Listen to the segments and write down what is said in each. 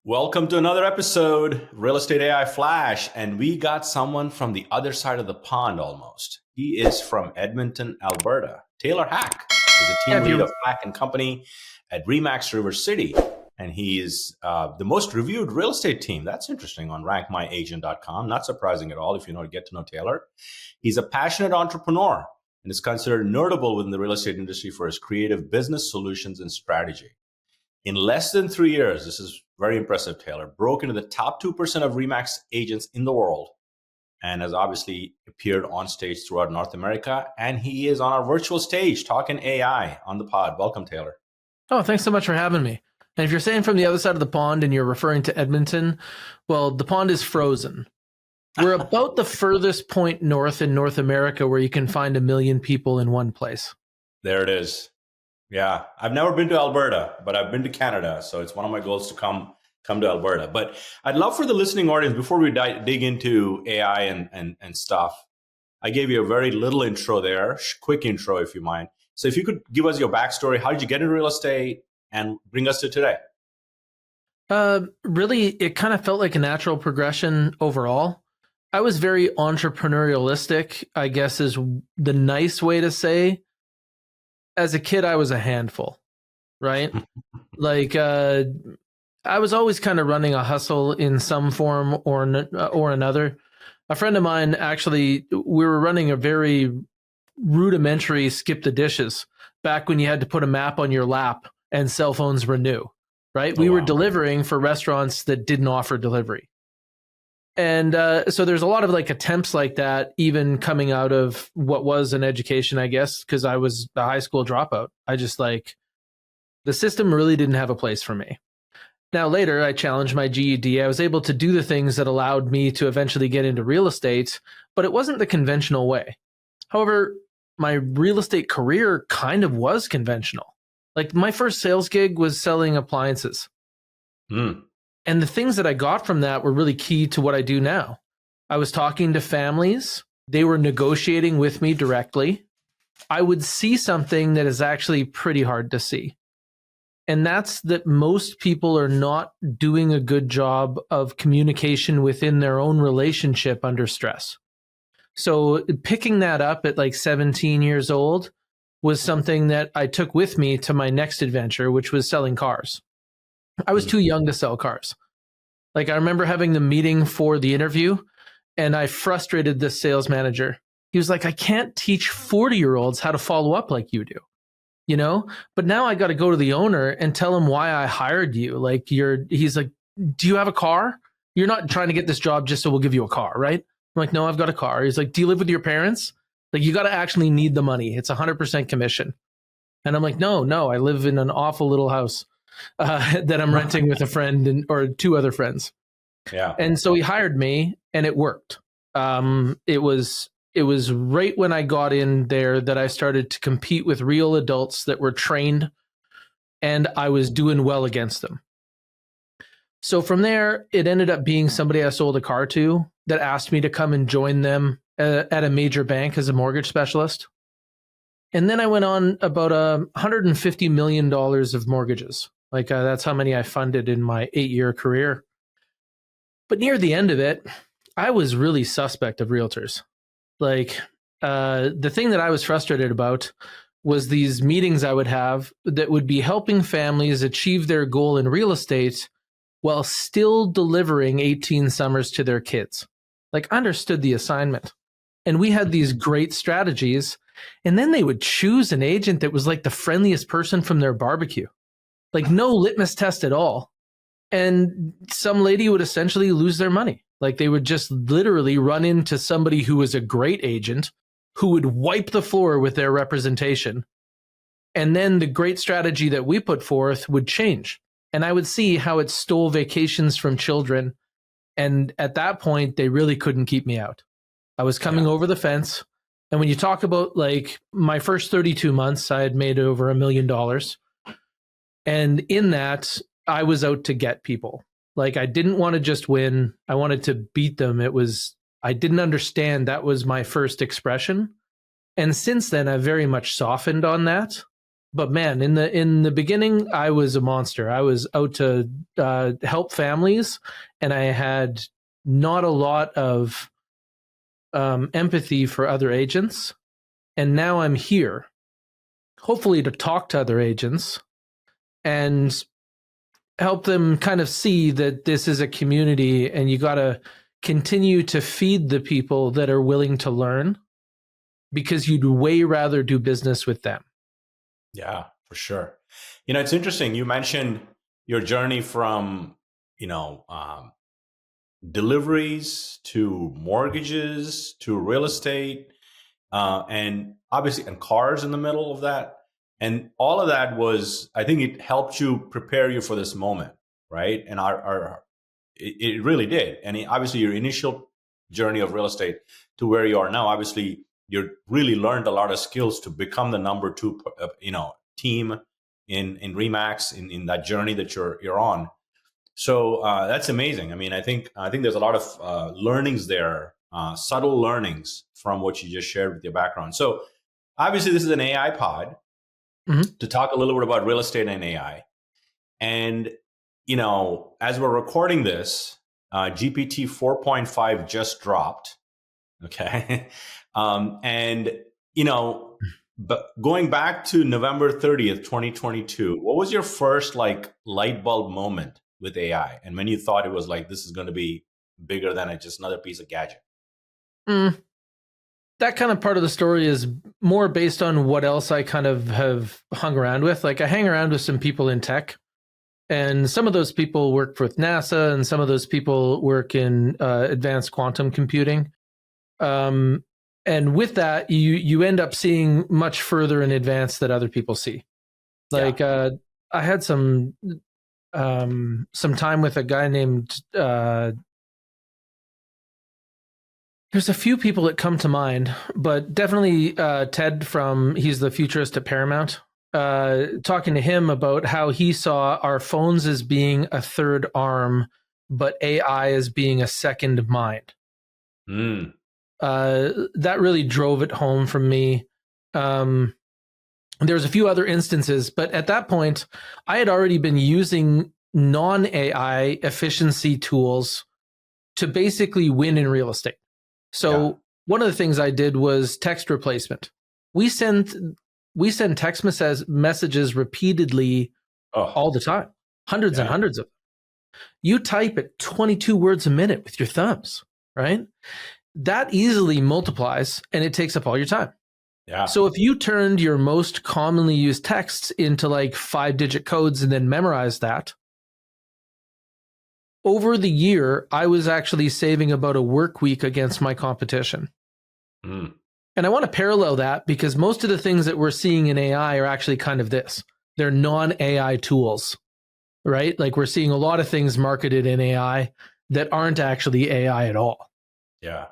Welcome to another episode, Real Estate AI Flash. And we got someone from the other side of the pond almost. He is from Edmonton, Alberta. Taylor Hack is a team lead of Hack and Company at RE/MAX River City. And he is the most reviewed real estate team. That's interesting on rankmyagent.com. Not surprising at all if you know to get to know Taylor. He's a passionate entrepreneur and is considered notable within the real estate industry for his creative business solutions and strategy. In less than 3 years, this is very impressive, Taylor, broke into the top 2% of RE/MAX agents in the world and has obviously appeared on stage throughout North America. And he is on our virtual stage talking AI on the pod. Welcome, Taylor. Oh, thanks so much for having me. And if you're saying from the other side of the pond and you're referring to Edmonton, well, the pond is frozen. We're about the furthest point north in North America where you can find 1 million people in one place. There it is. Yeah, I've never been to Alberta, but I've been to Canada. So it's one of my goals to come to Alberta. But I'd love for the listening audience, before we dig into AI and stuff, I gave you a very little intro there, quick intro, if you mind. So if you could give us your backstory, how did you get into real estate and bring us to today? Really, it kind of felt like a natural progression overall. I was very entrepreneurialistic, I guess is the nice way to say. As a kid, I was a handful, right? I was always kind of running a hustle in some form or another. A friend of mine, actually, we were running a very rudimentary skip the dishes back when you had to put a map on your lap and cell phones were new, right? We were delivering for restaurants that didn't offer delivery. And so there's a lot of attempts like that, even coming out of what was an education, I guess, because I was a high school dropout. I just the system really didn't have a place for me. Now, later, I challenged my GED. I was able to do the things that allowed me to eventually get into real estate, but it wasn't the conventional way. However, my real estate career kind of was conventional. My first sales gig was selling appliances. And the things that I got from that were really key to what I do now. I was talking to families. They were negotiating with me directly. I would see something that is actually pretty hard to see. And that's that most people are not doing a good job of communication within their own relationship under stress. So picking that up at 17 years old was something that I took with me to my next adventure, which was selling cars. I was too young to sell cars. I remember having the meeting for the interview and I frustrated the sales manager. He was like, I can't teach 40-year-olds how to follow up like you do, but now I got to go to the owner and tell him why I hired you. He's like, do you have a car? You're not trying to get this job just so we'll give you a car, right? I'm like, no, I've got a car. He's like, do you live with your parents? You got to actually need the money. It's 100% commission. And I'm like, no, I live in an awful little house that I'm renting with a friend or 2 other friends. Yeah. And so he hired me and it worked. It was right when I got in there that I started to compete with real adults that were trained and I was doing well against them. So from there, it ended up being somebody I sold a car to that asked me to come and join them at a major bank as a mortgage specialist. And then I went on about $150 million of mortgages. That's how many I funded in my 8-year career. But near the end of it, I was really suspect of realtors. The thing that I was frustrated about was these meetings I would have that would be helping families achieve their goal in real estate while still delivering 18 summers to their kids. I understood the assignment. And we had these great strategies. And then they would choose an agent that was the friendliest person from their barbecue. No litmus test at all. And some lady would essentially lose their money. They would just literally run into somebody who was a great agent who would wipe the floor with their representation. And then the great strategy that we put forth would change. And I would see how it stole vacations from children. And at that point, they really couldn't keep me out. I was coming over the fence. And when you talk about my first 32 months, I had made over $1 million. And in that, I was out to get people. I didn't want to just win. I wanted to beat them. I didn't understand that was my first expression. And since then, I've very much softened on that. But man, in the beginning, I was a monster. I was out to help families, and I had not a lot of empathy for other agents. And now I'm here, hopefully to talk to other agents and help them kind of see that this is a community, and you got to continue to feed the people that are willing to learn, because you'd way rather do business with them. Yeah, for sure. It's interesting. You mentioned your journey from, deliveries to mortgages to real estate, and obviously, and cars in the middle of that. And all of that was, I think it helped you prepare you for this moment, right? And it really did. And obviously, your initial journey of real estate to where you are now, obviously, you really learned a lot of skills to become the number two, team in RE/MAX in that journey that you're on. So that's amazing. I mean, I think there's a lot of learnings there, subtle learnings from what you just shared with your background. So obviously, this is an AI pod to talk a little bit about real estate and AI. And as we're recording this, GPT 4.5 just dropped. Okay. But going back to November 30th, 2022, what was your first light bulb moment with AI? And when you thought it was like, this is going to be bigger than just another piece of gadget? That kind of part of the story is more based on what else I kind of have hung around with. Like, I hang around with some people in tech, and some of those people work with NASA, and some of those people work in advanced quantum computing. And with that, you end up seeing much further in advance that other people see. Like, I had some time with a guy named there's a few people that come to mind, but definitely Ted he's the futurist at Paramount, talking to him about how he saw our phones as being a third arm, but AI as being a second mind. That really drove it home for me. There's a few other instances, but at that point, I had already been using non-AI efficiency tools to basically win in real estate. So one of the things I did was text replacement. We send text messages repeatedly all the time, hundreds and hundreds of them. You type at 22 words a minute with your thumbs, right? That easily multiplies, and it takes up all your time. Yeah. So if you turned your most commonly used texts into 5-digit codes and then memorized that, over the year, I was actually saving about a work week against my competition. And I want to parallel that because most of the things that we're seeing in AI are actually kind of this. They're non-AI tools, right? Like, we're seeing a lot of things marketed in AI that aren't actually AI at all. Yeah.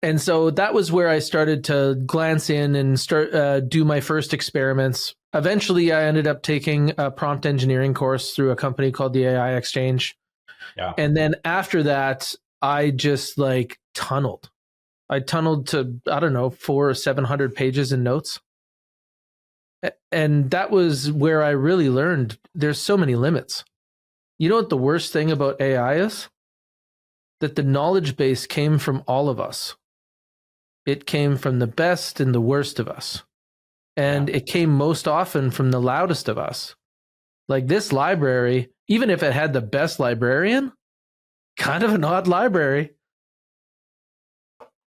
And so that was where I started to glance in and start do my first experiments. Eventually, I ended up taking a prompt engineering course through a company called the AI Exchange. Yeah. And then after that, I just tunneled. I tunneled to, 400 or 700 pages in notes. And that was where I really learned there's so many limits. You know what the worst thing about AI is? That the knowledge base came from all of us. It came from the best and the worst of us. And it came most often from the loudest of us. Like, this library, even if it had the best librarian, kind of an odd library.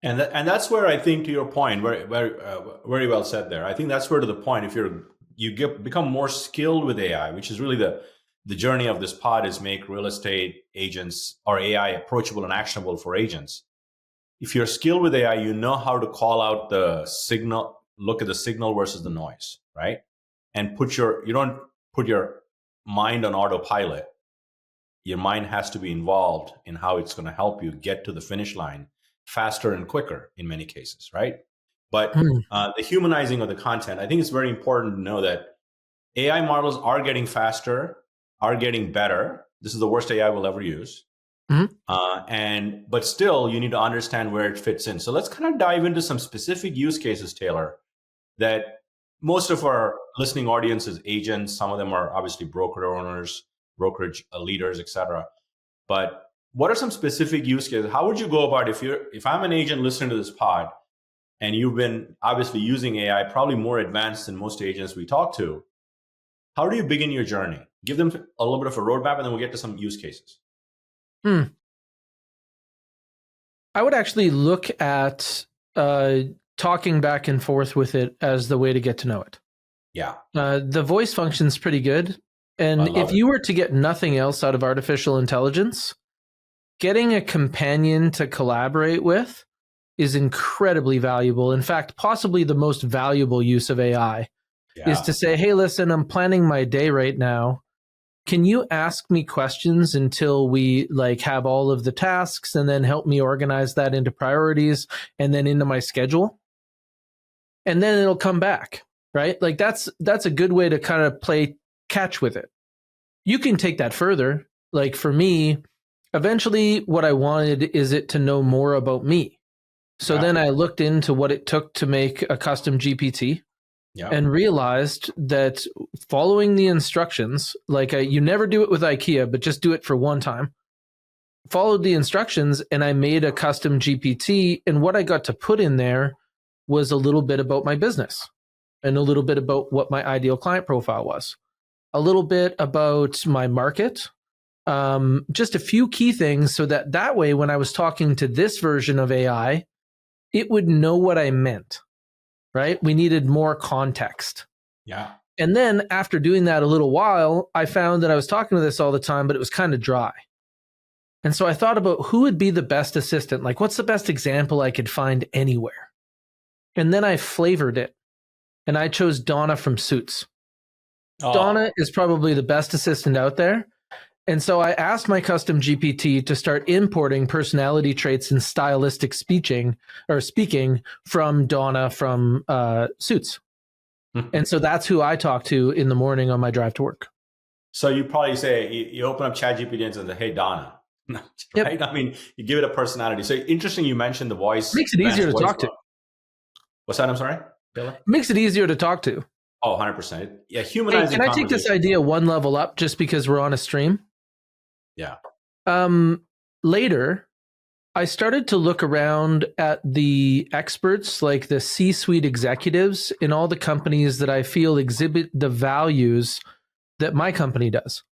And that's where I think, to your point, very well said there. I think that's where, to the point, if you become more skilled with AI, which is really the journey of this pod, is make real estate agents or AI approachable and actionable for agents. If you're skilled with AI, you know how to call out the signal, look at the signal versus the noise, right? And you don't put your mind on autopilot. Your mind has to be involved in how it's going to help you get to the finish line faster and quicker in many cases, right? But the humanizing of the content, I think it's very important to know that AI models are getting faster, are getting better. This is the worst AI we'll ever use. But still, you need to understand where it fits in. So let's kind of dive into some specific use cases, Taylor, that most of our listening audience is agents. Some of them are obviously broker owners, brokerage leaders, etc. But what are some specific use cases? How would you go about if I'm an agent listening to this pod and you've been obviously using AI, probably more advanced than most agents we talk to? How do you begin your journey? Give them a little bit of a roadmap, and then we'll get to some use cases. I would actually look at talking back and forth with it as the way to get to know it. Yeah. The voice function's pretty good. And if you were to get nothing else out of artificial intelligence, getting a companion to collaborate with is incredibly valuable. In fact, possibly the most valuable use of AI is to say, hey, listen, I'm planning my day right now. Can you ask me questions until we have all of the tasks, and then help me organize that into priorities and then into my schedule? And then it'll come back, right? That's a good way to kind of play catch with it. You can take that further. Like for me, eventually what I wanted is it to know more about me. So then I looked into what it took to make a custom GPT. And realized that following the instructions, you never do it with IKEA, but just do it for one time. Followed the instructions and I made a custom GPT. And what I got to put in there was a little bit about my business and a little bit about what my ideal client profile was, a little bit about my market, just a few key things so that way when I was talking to this version of AI, it would know what I meant. Right? We needed more context. Yeah. And then after doing that a little while, I found that I was talking to this all the time, but it was kind of dry. And so I thought about who would be the best assistant? What's the best example I could find anywhere? And then I flavored it. And I chose Donna from Suits. Donna is probably the best assistant out there. And so I asked my custom GPT to start importing personality traits and stylistic speaking from Donna from Suits. And so that's who I talk to in the morning on my drive to work. So you probably say, you open up ChatGPT and say, hey, Donna. Right? Yep. I mean, you give it a personality. So interesting you mentioned the voice. Makes it easier to talk to. What's that? I'm sorry? Makes it easier to talk to. Oh, 100%. Yeah, humanizing. Can I take this idea one level up just because we're on a stream? Yeah. Later, I started to look around at the experts, like the C-suite executives in all the companies that I feel exhibit the values that my company does.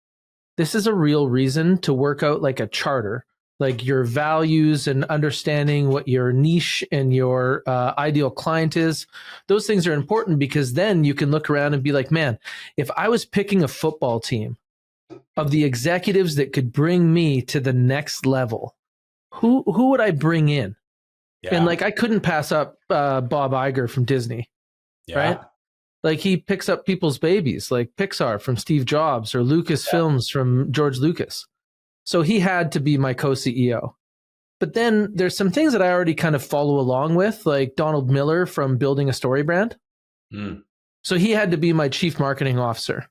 This is a real reason to work out like a charter, like your values and understanding what your niche and your ideal client is. Those things are important because then you can look around and be like, man, if I was picking a football team of the executives that could bring me to the next level, who would I bring in? Yeah. And I couldn't pass up Bob Iger from Disney, right? He picks up people's babies, like Pixar from Steve Jobs or Lucasfilms from George Lucas. So he had to be my co-CEO. But then there's some things that I already kind of follow along with, like Donald Miller from Building a Story Brand. So he had to be my chief marketing officer.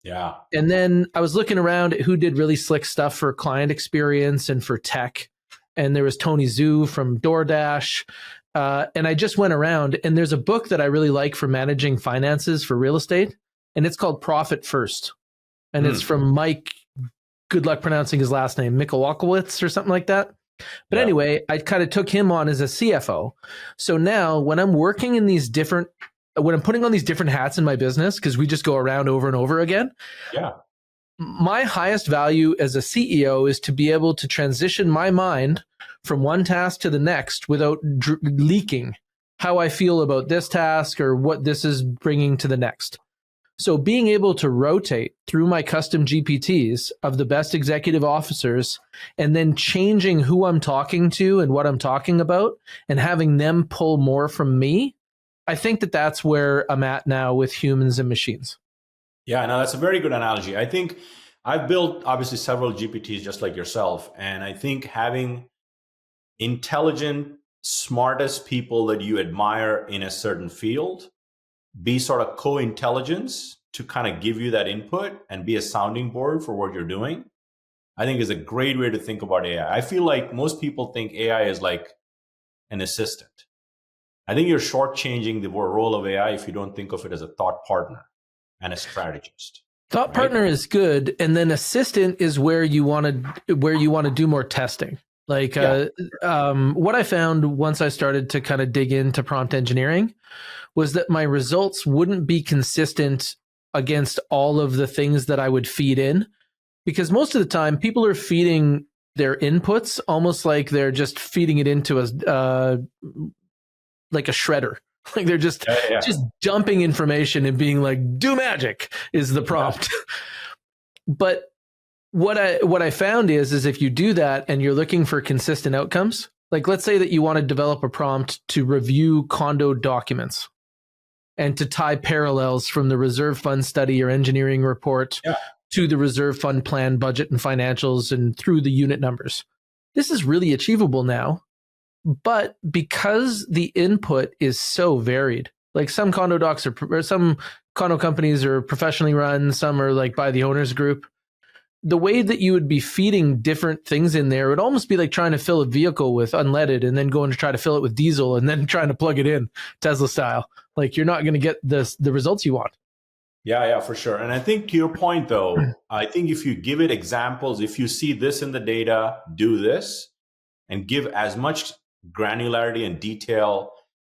Yeah. And then I was looking around at who did really slick stuff for client experience and for tech. And there was Tony Zhu from DoorDash. And I just went around, and there's a book that I really like for managing finances for real estate. And it's called Profit First. And it's from Mike, good luck pronouncing his last name, 𝐓𝐚𝐤𝐞𝐚𝐤𝐬 or something like that. But anyway, I kind of took him on as a CFO. So now when I'm working in when I'm putting on these different hats in my business, because we just go around over and over again. Yeah. My highest value as a CEO is to be able to transition my mind from one task to the next without leaking how I feel about this task or what this is bringing to the next. So being able to rotate through my custom GPTs of the best executive officers and then changing who I'm talking to and what I'm talking about and having them pull more from me, I think that's where I'm at now with humans and machines. Yeah, no, that's a very good analogy. I think I've built obviously several GPTs just like yourself. And I think having intelligent, smartest people that you admire in a certain field be sort of co-intelligence to kind of give you that input and be a sounding board for what you're doing, I think is a great way to think about AI. I feel like most people think AI is like an assistant. I think you're shortchanging the role of AI if you don't think of it as a thought partner and a strategist. Thought partner is good, and then assistant is where you want to do more testing. Like what I found once I started to kind of dig into prompt engineering was that my results wouldn't be consistent against all of the things that I would feed in, because most of the time people are feeding their inputs almost like they're just feeding it into like a shredder. Like they're just dumping information and being like, do magic is the prompt. But what I found is if you do that and you're looking for consistent outcomes, like let's say that you want to develop a prompt to review condo documents and to tie parallels from the reserve fund study or engineering report to the reserve fund plan, budget and financials, and through the unit numbers. This is really achievable now. But because the input is so varied, like some condo docs or some condo companies are professionally run, some are like by the owners group, the way that you would be feeding different things in there would almost be like trying to fill a vehicle with unleaded and then going to try to fill it with diesel and then trying to plug it in Tesla style. Like you're not going to get the results you want. Yeah, for sure. And I think to your point, though, I think if you give it examples, if you see this in the data, do this, and give as much granularity and detail.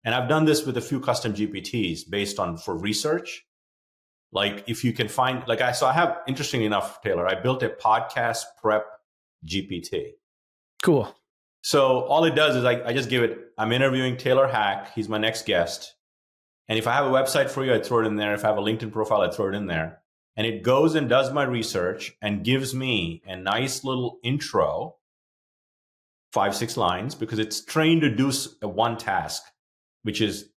And I've done this with a few custom GPTs based on for research. Like if you can find, so I have, interestingly enough, Taylor, I built a podcast prep GPT. Cool. So all it does is I just give it, I'm interviewing Taylor Hack. He's my next guest. And if I have a website for you, I throw it in there. If I have a LinkedIn profile, I throw it in there. And it goes and does my research and gives me a nice little intro, 5-6 lines, because it's trained to do one task, which is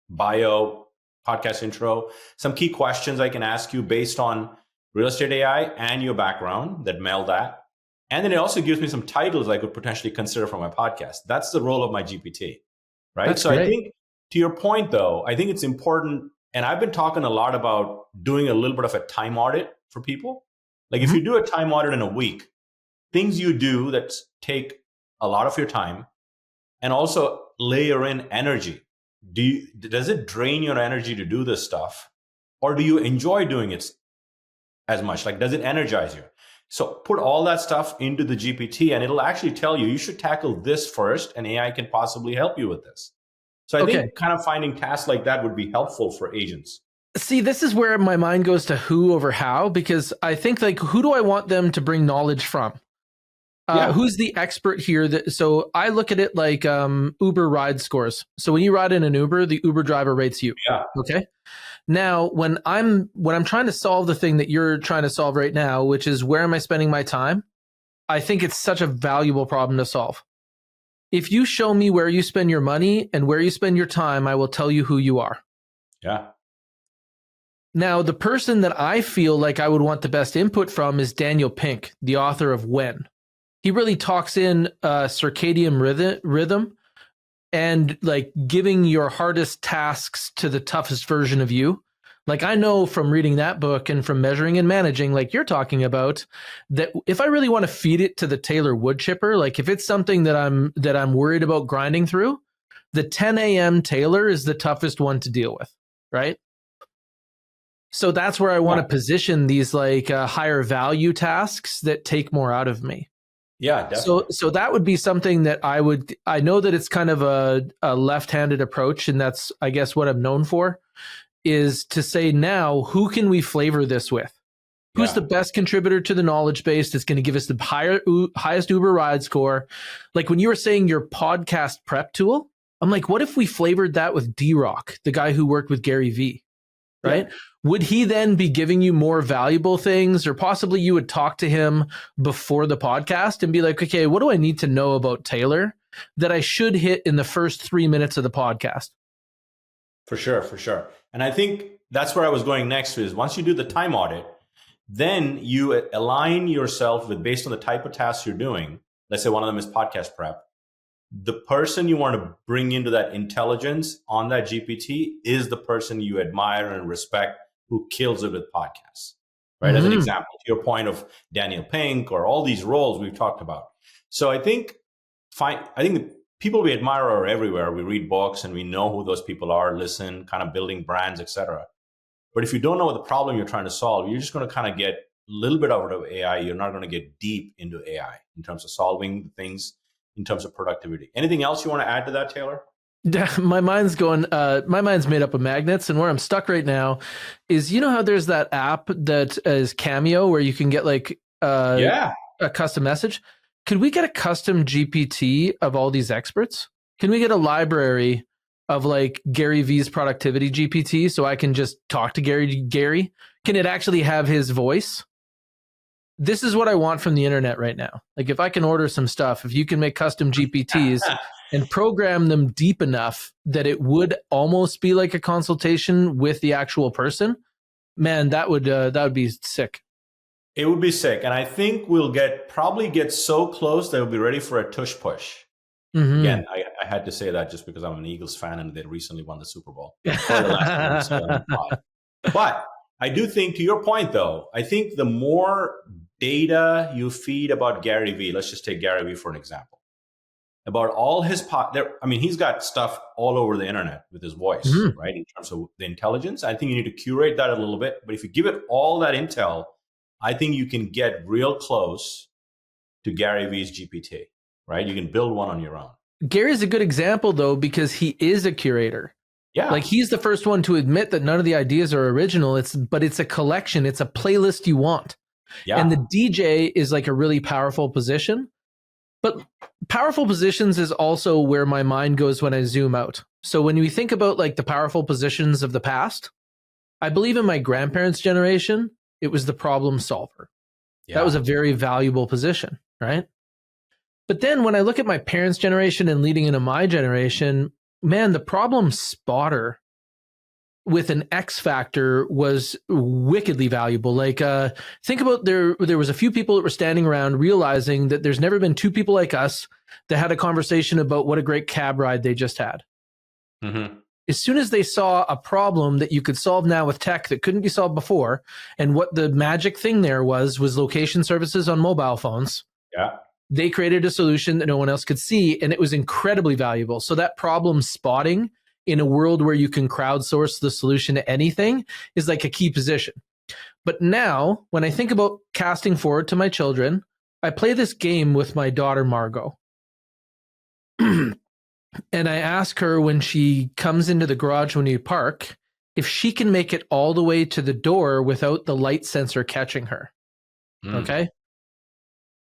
bio, podcast intro, some key questions I can ask you based on real estate AI and your background that meld that. And then it also gives me some titles I could potentially consider for my podcast. That's the role of my GPT, right? That's so great. I think to your point, though, I think it's important. And I've been talking a lot about doing a little bit of a time audit for people. Like if you do a time audit in a week, things you do that take a lot of your time, and also layer in energy. Does it drain your energy to do this stuff, or do you enjoy doing it as much? Like, does it energize you? So put all that stuff into the GPT, and it'll actually tell you should tackle this first, and AI can possibly help you with this. So I think kind of finding tasks like that would be helpful for agents. See, this is where my mind goes to who over how, because I think like, who do I want them to bring knowledge from? Who's the expert here? So I look at it like Uber ride scores. So when you ride in an Uber, the Uber driver rates you. Yeah. Okay. Now, when I'm trying to solve the thing that you're trying to solve right now, which is where am I spending my time? I think it's such a valuable problem to solve. If you show me where you spend your money and where you spend your time, I will tell you who you are. Yeah. Now, the person that I feel like I would want the best input from is Daniel Pink, the author of When. He really talks in circadian rhythm and like giving your hardest tasks to the toughest version of you. Like I know from reading that book and from measuring and managing, like you're talking about, that if I really want to feed it to the Taylor wood chipper, like if it's something that I'm worried about grinding through, the 10 a.m. Taylor is the toughest one to deal with, right? So that's where I want to position these like higher value tasks that take more out of me. Yeah, definitely. So that would be something that I know that it's kind of a left-handed approach, and that's, I guess, what I'm known for, is to say now, who can we flavor this with? Who's the best contributor to the knowledge base that's going to give us the highest Uber ride score? Like when you were saying your podcast prep tool, I'm like, what if we flavored that with D-Rock, the guy who worked with Gary Vee, right? Yeah. Would he then be giving you more valuable things, or possibly you would talk to him before the podcast and be like, okay, what do I need to know about Taylor that I should hit in the first 3 minutes of the podcast? For sure. And I think that's where I was going next is once you do the time audit, then you align yourself with, based on the type of tasks you're doing. Let's say one of them is podcast prep. The person you want to bring into that intelligence on that GPT is the person you admire and respect, who kills it with podcasts, right? As an example, to your point of Daniel Pink or all these roles we've talked about. So I think people we admire are everywhere. We read books and we know who those people are, listen, kind of building brands, etc. But if you don't know what the problem you're trying to solve, you're just going to kind of get a little bit out of AI. You're not going to get deep into AI in terms of solving things in terms of productivity. Anything else you want to add to that, Taylor? My mind's going, my mind's made up of magnets, and where I'm stuck right now is, you know how there's that app that is Cameo where you can get like a custom message? Could we get a custom GPT of all these experts? Can we get a library of like Gary V's productivity GPT so I can just talk to Gary? Can it actually have his voice? This is what I want from the internet right now. Like if I can order some stuff, if you can make custom GPTs and program them deep enough that it would almost be like a consultation with the actual person, man, that would be sick. It would be sick. And I think we'll probably get so close that we'll be ready for a tush push. Mm-hmm. Again, I had to say that just because I'm an Eagles fan and they recently won the Super Bowl. But I do think, to your point, though, I think the more data you feed about Gary Vee, let's just take Gary Vee for an example, about all his he's got stuff all over the internet with his voice, mm-hmm. right? In terms of the intelligence, I think you need to curate that a little bit. But if you give it all that intel, I think you can get real close to Gary Vee's GPT, right? You can build one on your own. Gary's a good example, though, because he is a curator. Yeah. Like he's the first one to admit that none of the ideas are original. But it's a collection. It's a playlist you want. Yeah. And the DJ is like a really powerful position. But powerful positions is also where my mind goes when I zoom out. So when we think about like the powerful positions of the past, I believe in my grandparents' generation, it was the problem solver. Yeah. That was a very valuable position, right? But then when I look at my parents' generation and leading into my generation, man, the problem spotter with an X factor was wickedly valuable. Like, think about there was a few people that were standing around realizing that there's never been two people like us that had a conversation about what a great cab ride they just had. Mm-hmm. As soon as they saw a problem that you could solve now with tech that couldn't be solved before, and what the magic thing there was location services on mobile phones. Yeah. They created a solution that no one else could see, and it was incredibly valuable. So that problem spotting in a world where you can crowdsource the solution to anything is like a key position. But now, when I think about casting forward to my children, I play this game with my daughter, Margot. And I ask her when she comes into the garage when we park, if she can make it all the way to the door without the light sensor catching her. Okay?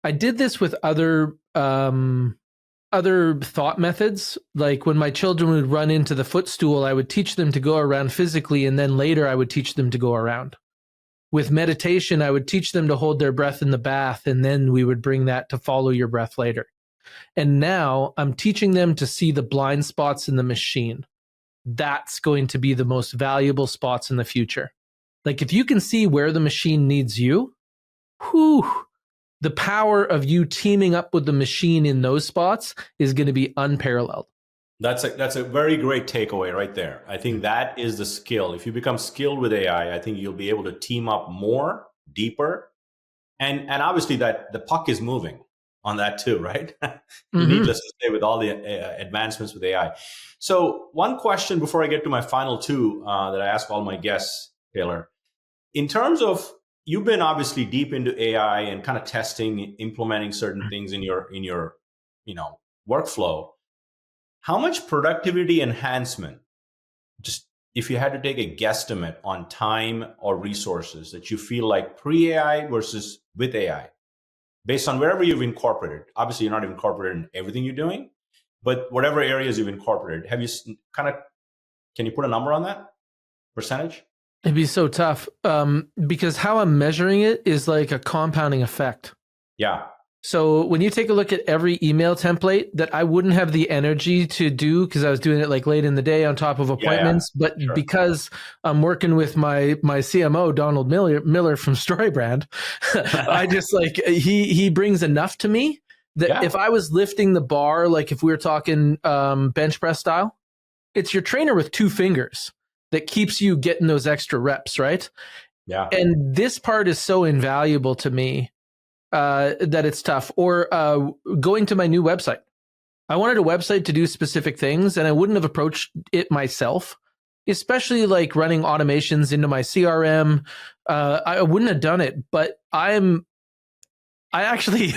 I did this with other thought methods. Like when my children would run into the footstool, I would teach them to go around physically, and then later I would teach them to go around. With meditation, I would teach them to hold their breath in the bath, and then we would bring that to follow your breath later. And now I'm teaching them to see the blind spots in the machine. That's going to be the most valuable spots in the future. Like if you can see where the machine needs you, the power of you teaming up with the machine in those spots is going to be unparalleled. That's a very great takeaway right there. I think that is the skill. If you become skilled with AI, I think you'll be able to team up more, deeper, and obviously that the puck is moving on that too, right? Mm-hmm. Needless to say, with all the advancements with AI. So one question before I get to my final two that I ask all my guests, Taylor, in terms of you've been obviously deep into AI and kind of testing, implementing certain things in your workflow. How much productivity enhancement, just if you had to take a guesstimate on time or resources that you feel like pre-AI versus with AI, based on wherever you've incorporated? Obviously, you're not incorporated in everything you're doing, but whatever areas you've incorporated, have you can you put a number on that percentage? It'd be so tough because how I'm measuring it is like a compounding effect. Yeah. So when you take a look at every email template that I wouldn't have the energy to do because I was doing it like late in the day on top of appointments, but sure. Because I'm working with my CMO, Donald Miller from StoryBrand, I just like, he brings enough to me that if I was lifting the bar, like if we were talking bench press style, it's your trainer with two fingers that keeps you getting those extra reps, right? Yeah. And this part is so invaluable to me that it's tough. Or going to my new website. I wanted a website to do specific things, and I wouldn't have approached it myself, especially like running automations into my CRM. I wouldn't have done it, but I actually,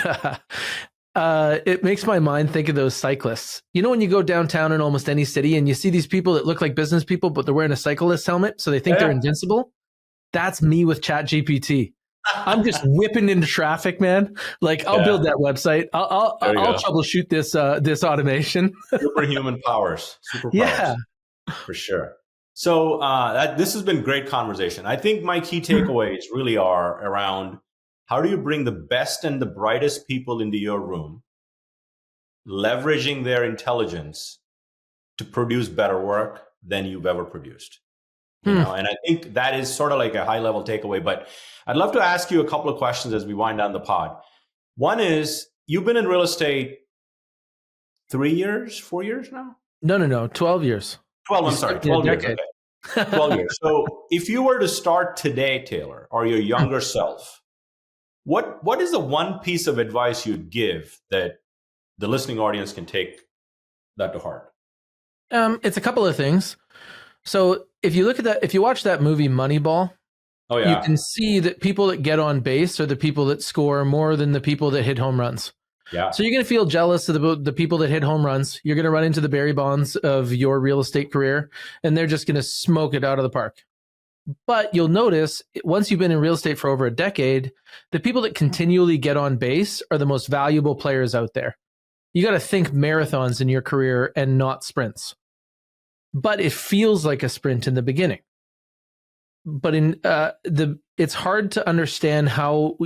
it makes my mind think of those cyclists. You know, when you go downtown in almost any city and you see these people that look like business people, but they're wearing a cyclist helmet, so they think they're invincible. That's me with ChatGPT. I'm just whipping into traffic, man. Like I'll build that website. I'll troubleshoot this automation. Superhuman powers. Superpowers. Yeah, for sure. So this has been great conversation. I think my key takeaways really are around how do you bring the best and the brightest people into your room, leveraging their intelligence to produce better work than you've ever produced. You know, and I think that is sort of like a high level takeaway, but I'd love to ask you a couple of questions as we wind down the pod. One is, you've been in real estate 3 years, 4 years now? No, 12 years. 12, I'm sorry, 12 years. Okay. 12 years. So if you were to start today, Taylor, or your younger self, what is the one piece of advice you'd give that the listening audience can take that to heart? It's a couple of things. So if you look at that, if you watch that movie Moneyball, you can see that people that get on base are the people that score more than the people that hit home runs. Yeah. So you're going to feel jealous of the people that hit home runs. You're going to run into the Barry Bonds of your real estate career, and they're just going to smoke it out of the park. But you'll notice once you've been in real estate for over a decade, the people that continually get on base are the most valuable players out there. You got to think marathons in your career and not sprints. But it feels like a sprint in the beginning. But it's hard to understand how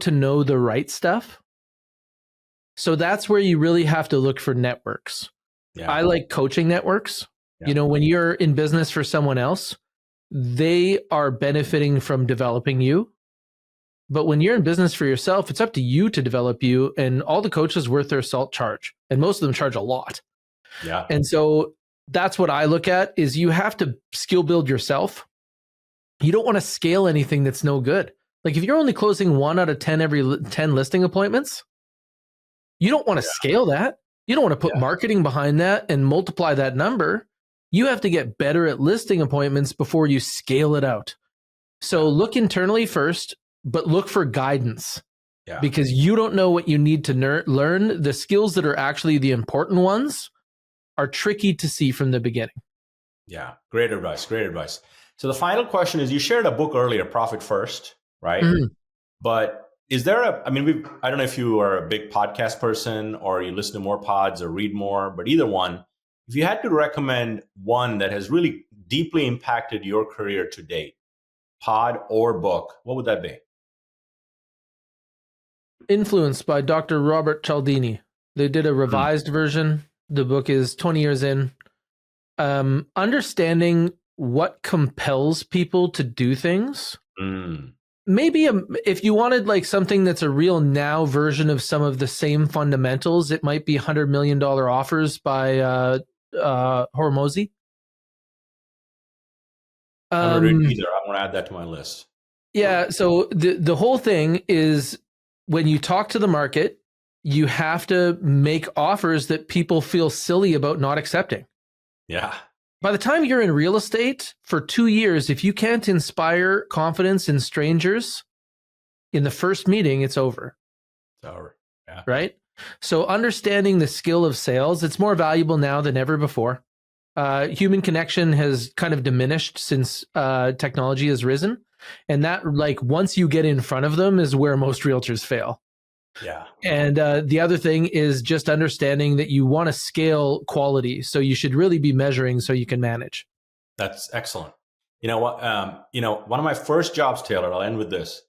to know the right stuff. So that's where you really have to look for networks. Yeah. I like coaching networks. Yeah. You know, when you're in business for someone else, they are benefiting from developing you. But when you're in business for yourself, it's up to you to develop you. And all the coaches worth their salt charge. And most of them charge a lot. Yeah. And so that's what I look at is you have to skill build yourself. You don't want to scale anything that's no good. Like if you're only closing 1 out of 10 every 10 listing appointments, you don't want to scale that. You don't want to put marketing behind that and multiply that number. You have to get better at listing appointments before you scale it out. So look internally first, but look for guidance because you don't know what you need to learn. The skills that are actually the important ones are tricky to see from the beginning. Yeah, great advice. Great advice. So the final question is, you shared a book earlier, Profit First, right? Mm-hmm. But is there I don't know if you are a big podcast person or you listen to more pods or read more, but either one, if you had to recommend one that has really deeply impacted your career to date, pod or book, what would that be? Influence by Dr. Robert Cialdini. They did a revised version. The book is 20 years in. Understanding what compels people to do things. Maybe if you wanted like something that's a real now version of some of the same fundamentals, it might be $100 Million Offers by Hormozi. I haven't read either. I want to add that to my list. Yeah. So the whole thing is when you talk to the market, you have to make offers that people feel silly about not accepting. Yeah. By the time you're in real estate for 2 years, if you can't inspire confidence in strangers in the first meeting, it's over. It's over. Yeah. Right? So understanding the skill of sales, it's more valuable now than ever before. Human connection has kind of diminished since technology has risen. And that, like, once you get in front of them is where most realtors fail. Yeah. And the other thing is just understanding that you want to scale quality. So you should really be measuring so you can manage. That's excellent. You know what? One of my first jobs, Taylor, I'll end with this.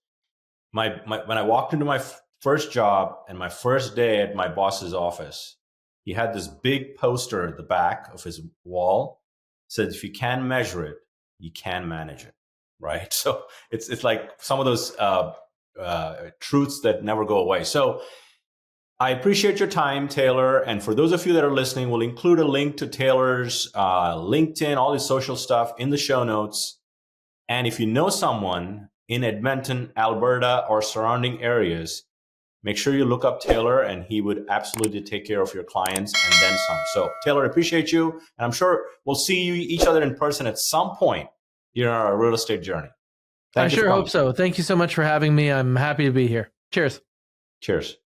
When I walked into my first job and my first day at my boss's office, he had this big poster at the back of his wall. Said, if you can measure it, you can manage it. Right. So it's like some of those truths that never go away. So I appreciate your time, Taylor. And for those of you that are listening, we'll include a link to Taylor's LinkedIn, all his social stuff in the show notes. And if you know someone in Edmonton, Alberta, or surrounding areas, make sure you look up Taylor, and he would absolutely take care of your clients and then some. So Taylor, appreciate you. And I'm sure we'll see each other in person at some point in our real estate journey. I sure hope so. Thank you so much for having me. I'm happy to be here. Cheers. Cheers.